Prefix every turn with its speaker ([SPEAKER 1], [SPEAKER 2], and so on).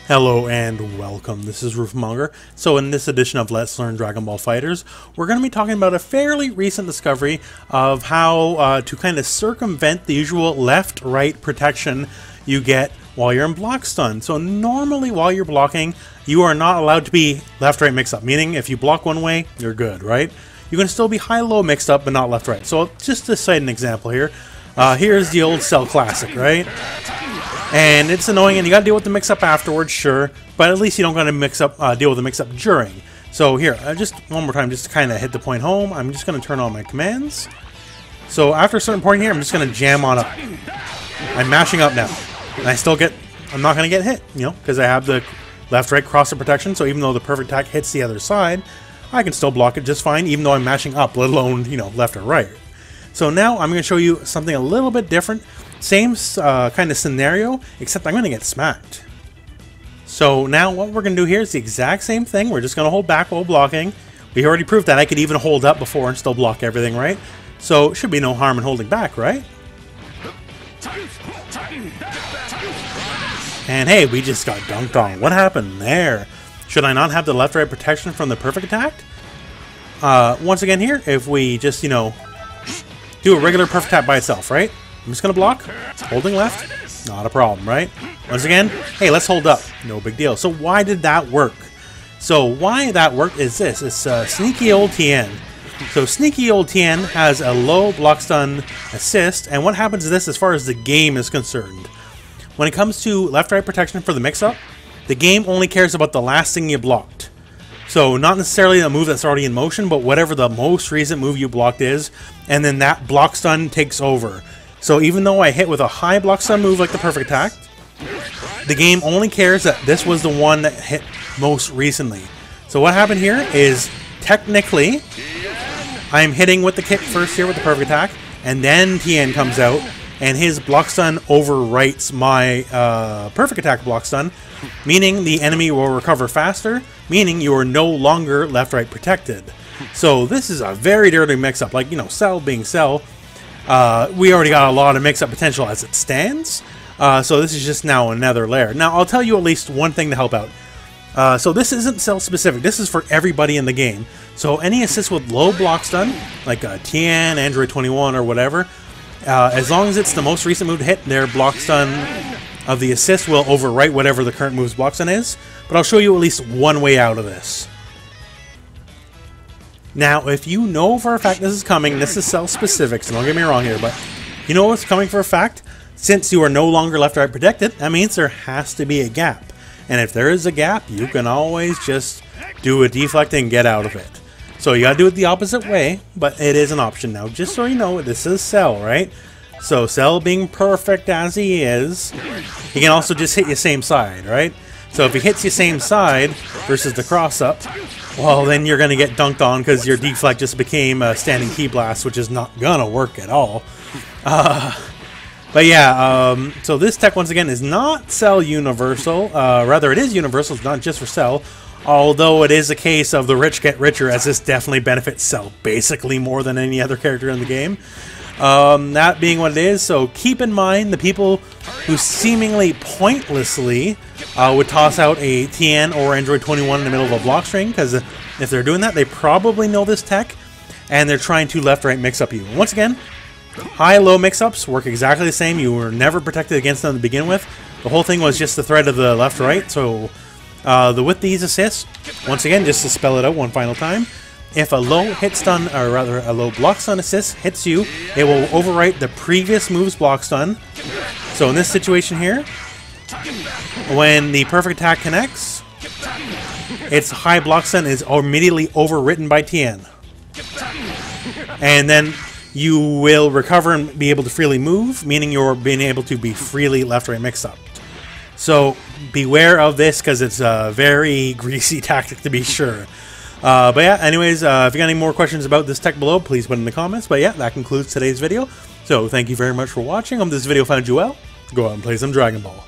[SPEAKER 1] Hello and welcome, this is Rooflemonger. So in this edition of Let's Learn Dragon Ball FighterZ, we're going to be talking about a fairly recent discovery of how to kind of circumvent the usual left-right protection you get while you're in blockstun. So normally while you're blocking, you are not allowed to be left-right mix-up, meaning if you block one way, you're good, right? You can still be high-low mixed up, but not left-right. So just to cite an example here, here's the old Cell Classic, right? And it's annoying, and you gotta deal with the mix-up afterwards, sure, but at least you don't gotta deal with the mix-up during. So here, just one more time, just to kind of hit the point home, I'm just gonna turn on my commands. So after a certain point here, I'm just gonna jam on up. I'm mashing up now, and I'm not gonna get hit, you know, because I have the left-right crosser protection. So even though the perfect attack hits the other side, I can still block it just fine, even though I'm mashing up, let alone, you know, left or right. So now I'm gonna show you something a little bit different. Same kind of scenario, except I'm going to get smacked. So now what we're going to do here is the exact same thing. We're just going to hold back while blocking. We already proved that I could even hold up before and still block everything, right? So should be no harm in holding back, right? And hey, we just got dunked on. What happened there? Should I not have the left-right protection from the perfect attack? Once again here, if we just, you know, do a regular perfect attack by itself, right? I'm just going to block, holding left, not a problem, right? Once again, hey, let's hold up, no big deal. So why did that work? So why that worked is this, it's sneaky old Tien. So sneaky old Tien has a low block stun assist, and what happens is this as far as the game is concerned. When it comes to left-right protection for the mix-up, the game only cares about the last thing you blocked. So not necessarily a move that's already in motion, but whatever the most recent move you blocked is, and then that block stun takes over. So even though I hit with a high block stun move like the perfect attack, the game only cares that this was the one that hit most recently. So what happened here is, technically, I'm hitting with the kick first here with the perfect attack, and then Tien comes out, and his block stun overwrites my perfect attack block stun, meaning the enemy will recover faster, meaning you are no longer left-right protected. So this is a very dirty mix-up, like, you know, Cell being Cell. We already got a lot of mix-up potential as it stands, so this is just now another layer. Now, I'll tell you at least one thing to help out. So this isn't Cell-specific, this is for everybody in the game. So any assist with low block stun, like Tien, Android 21, or whatever, as long as it's the most recent move to hit, their block stun of the assist will overwrite whatever the current move's block stun is. But I'll show you at least one way out of this. Now, if you know for a fact this is coming, this is Cell-specific, so don't get me wrong here, but you know what's coming for a fact? Since you are no longer left-right protected, that means there has to be a gap. And if there is a gap, you can always just do a deflect and get out of it. So you gotta do it the opposite way, but it is an option now. Just so you know, this is Cell, right? So Cell being perfect as he is, he can also just hit you same side, right? So if he hits you same side versus the cross-up, well, then you're going to get dunked on because your deflect just became a standing key blast, which is not going to work at all. But yeah, so this tech, once again, is not Cell universal. Rather, it is universal. It's not just for Cell. Although it is a case of the rich get richer, as this definitely benefits Cell basically more than any other character in the game. That being what it is, so keep in mind the people who seemingly pointlessly would toss out a Tien or Android 21 in the middle of a block string, because if they're doing that, they probably know this tech, and they're trying to left-right mix-up you. Once again, high-low mix-ups work exactly the same. You were never protected against them to begin with. The whole thing was just the threat of the left-right, so with these assists, once again, just to spell it out one final time, if a low hit stun, or rather a low block stun assist hits you, it will overwrite the previous move's block stun. So in this situation here, when the perfect attack connects, its high block stun is immediately overwritten by Tien. And then you will recover and be able to freely move, meaning you're being able to be freely left-right mix-up. So beware of this, because it's a very greasy tactic to be sure. But yeah, anyways, if you got any more questions about this tech below, please put in the comments. But yeah, that concludes today's video. So thank you very much for watching. Hope this video found you well. Go out and play some Dragon Ball.